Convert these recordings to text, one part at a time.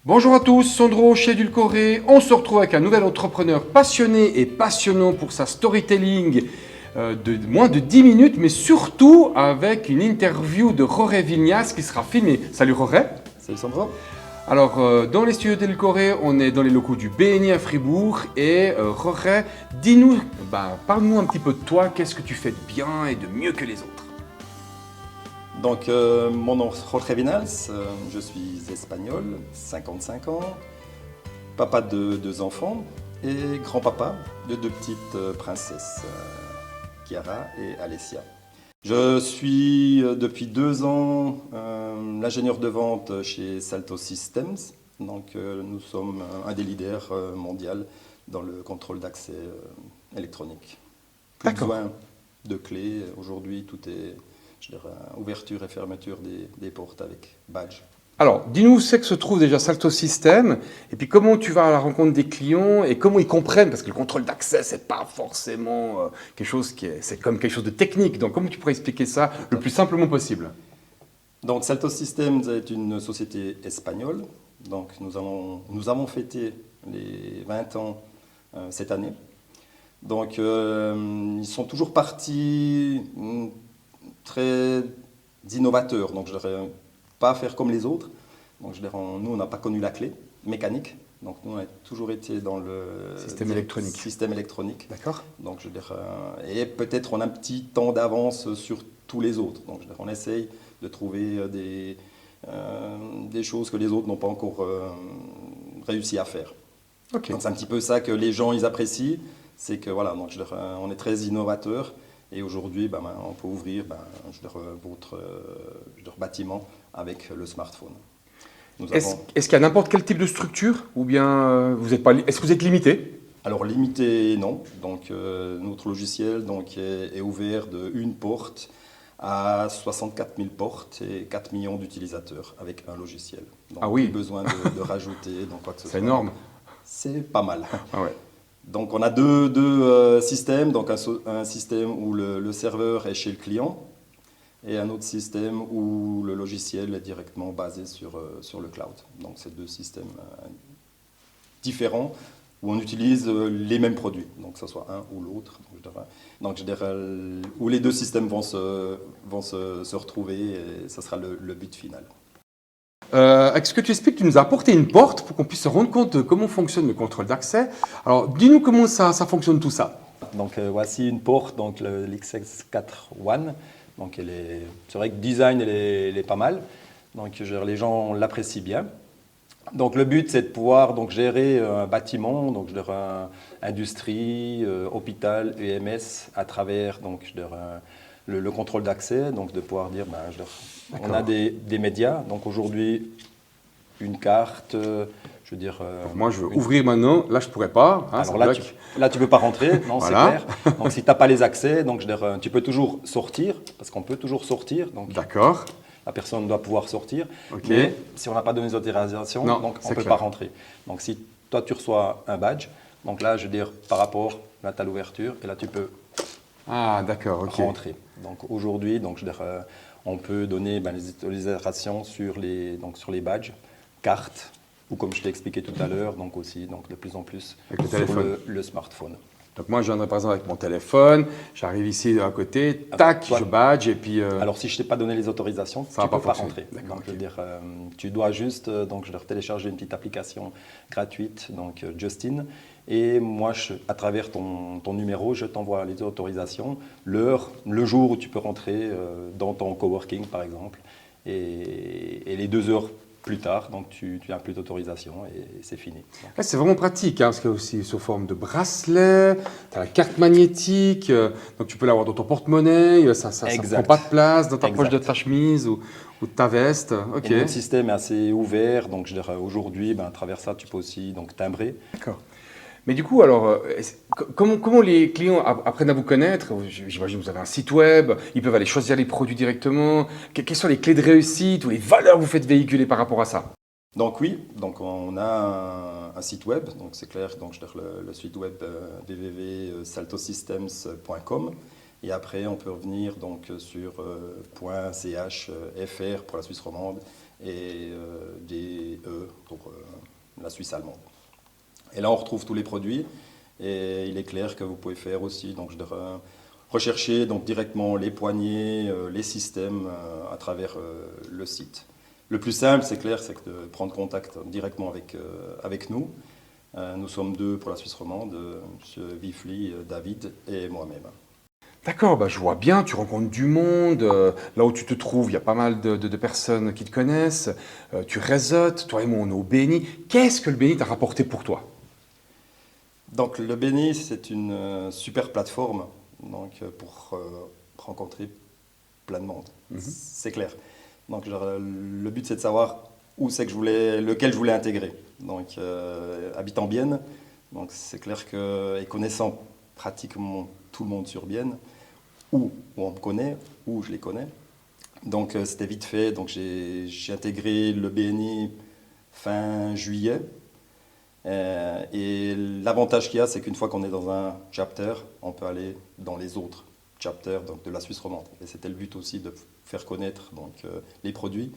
Bonjour à tous, Sandro chez Edulcoré. On se retrouve avec un nouvel entrepreneur passionné et passionnant pour sa storytelling de moins de 10 minutes, mais surtout avec une interview de Jorge Vignas qui sera filmée. Salut Jorge. Salut Sandro. Alors, dans les studios d'Edulcoré, on est dans les locaux du BNI à Fribourg. Et Jorge, dis-nous, parle-nous un petit peu de toi, qu'est-ce que tu fais de bien et de mieux que les autres? Donc, mon nom est Jorge Vignas, je suis espagnol, 55 ans, papa de 2 enfants et grand-papa de 2 petites princesses, Chiara et Alessia. Je suis depuis 2 ans l'ingénieur de vente chez Salto Systems. Donc, nous sommes un des leaders mondiaux dans le contrôle d'accès électronique. Plus besoin de clés. Aujourd'hui, tout est, je dirais, ouverture et fermeture des portes avec badge. Alors, dis-nous où c'est que se trouve déjà Salto System, et puis comment tu vas à la rencontre des clients et comment ils comprennent, parce que le contrôle d'accès, c'est pas forcément quelque chose c'est comme quelque chose de technique. Donc, comment tu pourrais expliquer ça le plus simplement possible? Donc, Salto Systems est une société espagnole. Donc, nous avons fêté les 20 ans cette année. Donc, ils sont toujours partis très innovateurs. Donc, je dirais pas faire comme les autres. Donc, je dirais, nous, on n'a pas connu la clé mécanique. Donc, nous, on a toujours été dans le système électronique. D'accord. Donc, je dirais, et peut-être on a un petit temps d'avance sur tous les autres. Donc, je dirais, on essaye de trouver des choses que les autres n'ont pas encore réussi à faire. Okay. Donc, c'est un petit peu ça que les gens ils apprécient. C'est que voilà, donc, je dirais, on est très innovateur. Et aujourd'hui, on peut ouvrir votre bâtiment avec le smartphone. Est-ce qu'il y a n'importe quel type de structure ou bien est-ce que vous êtes limité? Alors limité, non. Donc notre logiciel est ouvert de une porte à 64 000 portes et 4 millions d'utilisateurs avec un logiciel. Donc, ah oui. Plus besoin de rajouter quoi que ce soit. C'est énorme. C'est pas mal. Ah ouais. Donc on a deux systèmes, donc un système où le serveur est chez le client et un autre système où le logiciel est directement basé sur le cloud. Donc c'est 2 systèmes différents où on utilise les mêmes produits, donc que ce soit un ou l'autre. Donc je dirais où les 2 systèmes vont se retrouver et ce sera le but final. Avec ce que tu expliques, tu nous as apporté une porte pour qu'on puisse se rendre compte de comment fonctionne le contrôle d'accès. Alors, dis-nous comment ça fonctionne tout ça. Donc, voici une porte, donc l'XS4 One. Donc, c'est vrai que le design, elle est pas mal. Donc, les gens l'apprécient bien. Donc, le but, c'est de pouvoir gérer un bâtiment, donc industrie, hôpital, EMS, à travers le contrôle d'accès, donc de pouvoir dire, on a des médias, donc aujourd'hui une carte, je veux dire… moi je veux ouvrir maintenant, là je pourrais pas. Hein, alors là tu peux pas rentrer, non voilà. C'est clair. Donc si tu n'as pas les accès, donc tu peux toujours sortir, parce qu'on peut toujours sortir. D'accord. La personne doit pouvoir sortir, okay. Mais si on n'a pas donné les autorisations, donc on ne peut pas rentrer. Donc si toi tu reçois un badge, donc là je veux dire par rapport, là tu as l'ouverture et là tu peux… Ah, d'accord, ok. Rentrer. Donc aujourd'hui, on peut donner les autorisations sur les badges, cartes, ou comme je t'ai expliqué tout à l'heure, donc aussi de plus en plus avec sur le smartphone. Donc moi, je viendrai par exemple avec mon téléphone, j'arrive ici à côté, tac, je badge et puis… Alors si je ne t'ai pas donné les autorisations, tu ne peux pas rentrer. Donc, je veux dire, tu dois juste télécharger une petite application gratuite, donc Justin. Et moi, à travers ton numéro, je t'envoie les autorisations, l'heure, le jour où tu peux rentrer dans ton coworking, par exemple. Et les 2 heures plus tard, donc tu n'as plus d'autorisation et c'est fini. C'est vraiment pratique, hein, parce qu'il y a aussi sous forme de bracelet, tu as la carte magnétique, donc tu peux l'avoir dans ton porte-monnaie, ça ne prend pas de place dans ta poche de ta chemise ou de ta veste. Okay. Et notre système est assez ouvert, donc je dirais aujourd'hui, à travers ça, tu peux aussi timbrer. D'accord. Mais du coup, alors, comment les clients apprennent à vous connaître? J'imagine que vous avez un site web, ils peuvent aller choisir les produits directement. Quelles sont les clés de réussite ou les valeurs que vous faites véhiculer par rapport à ça? Donc oui, donc on a un site web, donc c'est clair, donc le site web www.saltosystems.com et après on peut revenir donc sur .ch, .fr pour la Suisse romande et DE pour la Suisse allemande. Et là, on retrouve tous les produits et il est clair que vous pouvez faire aussi, donc je devrais rechercher donc, directement les poignées, les systèmes à travers le site. Le plus simple, c'est clair, c'est de prendre contact directement avec nous. Nous sommes deux pour la Suisse romande, M. Wifli, David et moi-même. D'accord, bah, je vois bien, tu rencontres du monde, là où tu te trouves, il y a pas mal de personnes qui te connaissent, tu réseautes, toi et moi on est au BNI. Qu'est-ce que le BNI t'a rapporté pour toi? Donc le BNI, c'est une super plateforme donc, pour rencontrer plein de monde, c'est clair. Donc le but c'est de savoir où c'est que lequel je voulais intégrer. Donc habitant Bienne, donc c'est clair que et connaissant pratiquement tout le monde sur Bienne, où on me connaît, où je les connais. Donc c'était vite fait. Donc j'ai intégré le BNI fin juillet. Et l'avantage qu'il y a, c'est qu'une fois qu'on est dans un chapter, on peut aller dans les autres chapters donc de la Suisse romande. Et c'était le but aussi de faire connaître donc, les produits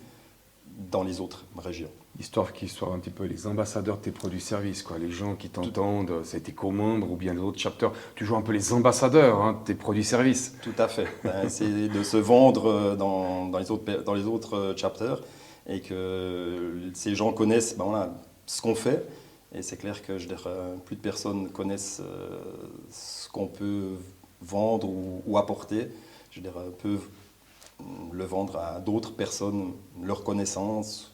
dans les autres régions. Histoire qu'ils soient un petit peu les ambassadeurs de tes produits-services, quoi. Les gens qui t'entendent, ça a été co-membres ou bien d'autres chapters, tu joues un peu les ambassadeurs de tes produits-services. Tout à fait. C'est de se vendre dans les autres chapters et que ces gens connaissent voilà, ce qu'on fait. Et c'est clair que plus de personnes connaissent ce qu'on peut vendre ou apporter. Peuvent le vendre à d'autres personnes, leur connaissance.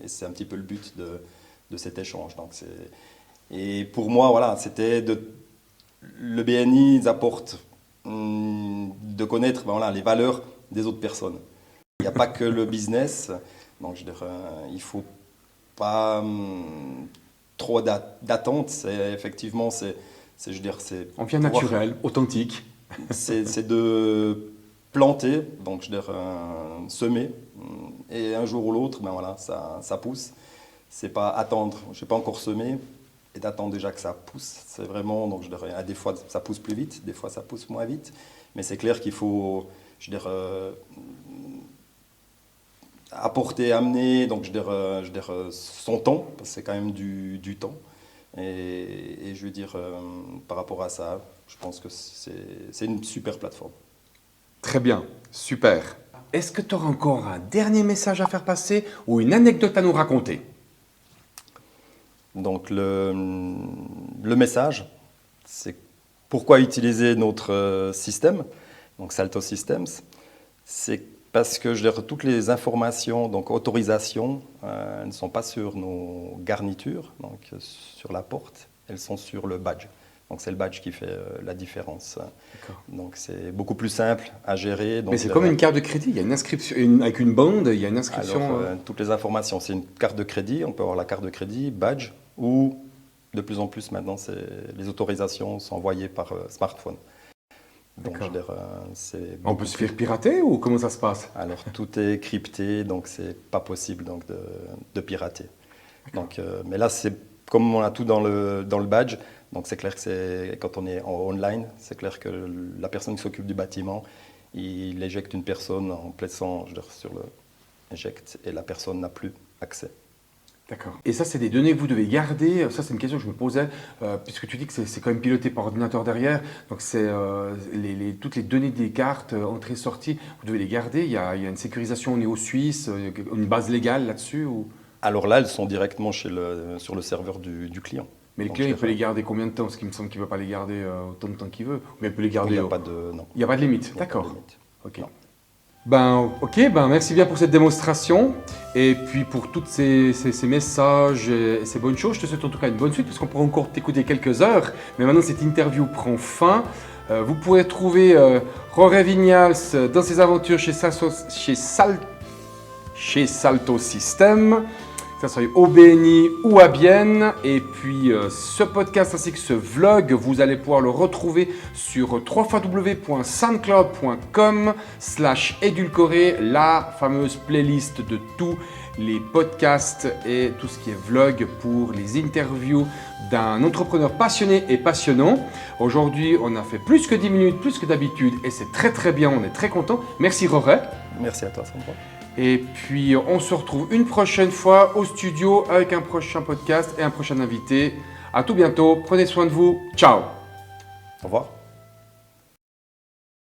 Et c'est un petit peu le but de cet échange. Donc et pour moi, voilà, le BNI apporte de connaître voilà, les valeurs des autres personnes. Il n'y a pas que le business. Donc il ne faut pas trop d'attentes. Effectivement, On vient naturel, authentique. C'est de planter, donc semer, et un jour ou l'autre, ben voilà, ça pousse. C'est pas attendre, je n'ai pas encore semé, et d'attendre déjà que ça pousse. C'est vraiment, donc des fois ça pousse plus vite, des fois ça pousse moins vite, mais c'est clair qu'il faut, apporter, amener, donc son temps, parce que c'est quand même du temps. Et je veux dire, par rapport à ça, je pense que c'est une super plateforme. Très bien, super. Est-ce que tu auras encore un dernier message à faire passer ou une anecdote à nous raconter? Donc le message, c'est pourquoi utiliser notre système, donc Salto Systems, c'est parce que toutes les informations, donc autorisations, ne sont pas sur nos garnitures, donc sur la porte, elles sont sur le badge. Donc c'est le badge qui fait la différence. Donc c'est beaucoup plus simple à gérer. Donc, mais c'est comme une carte de crédit, il y a une inscription, avec une bande, il y a une inscription. Alors, toutes les informations, c'est une carte de crédit, on peut avoir la carte de crédit, badge, ou de plus en plus maintenant, les autorisations sont envoyées par smartphone. Donc, on peut se faire pirater ou comment ça se passe? Alors tout est crypté, donc c'est pas possible donc, de pirater. Donc, mais là, c'est comme on a tout dans le badge, donc c'est clair que quand on est en online, c'est clair que la personne qui s'occupe du bâtiment, il éjecte une personne en plaçant sur le éjecte et la personne n'a plus accès. D'accord. Et ça, c'est des données que vous devez garder. Ça, c'est une question que je me posais, puisque tu dis que c'est quand même piloté par ordinateur derrière. Donc, c'est toutes les données des cartes, entrée-sortie, vous devez les garder. Il y a une sécurisation au niveau suisse, une base légale là-dessus ou... Alors là, elles sont directement sur le serveur du client. Mais le client, il peut les garder combien de temps? Parce qu'il me semble qu'il ne peut pas les garder autant de temps qu'il veut. Mais il peut les garder... Il n'y a pas de... Non. Il n'y a pas de limite. D'accord. Ok. Ok, merci bien pour cette démonstration et puis pour tous ces messages et ces bonnes choses. Je te souhaite en tout cas une bonne suite parce qu'on pourra encore t'écouter quelques heures. Mais maintenant, cette interview prend fin. Vous pourrez trouver Jorge Viñals dans ses aventures chez Salto Systems, que ce soit au BNI ou à Bienne. Et puis ce podcast ainsi que ce vlog, vous allez pouvoir le retrouver sur www.soundcloud.com/édulcoré, la fameuse playlist de tous les podcasts et tout ce qui est vlog pour les interviews d'un entrepreneur passionné et passionnant. Aujourd'hui, on a fait plus que 10 minutes, plus que d'habitude et c'est très très bien, on est très content. Merci Jorge. Merci à toi Sandro. Et puis, on se retrouve une prochaine fois au studio avec un prochain podcast et un prochain invité. À tout bientôt. Prenez soin de vous. Ciao. Au revoir.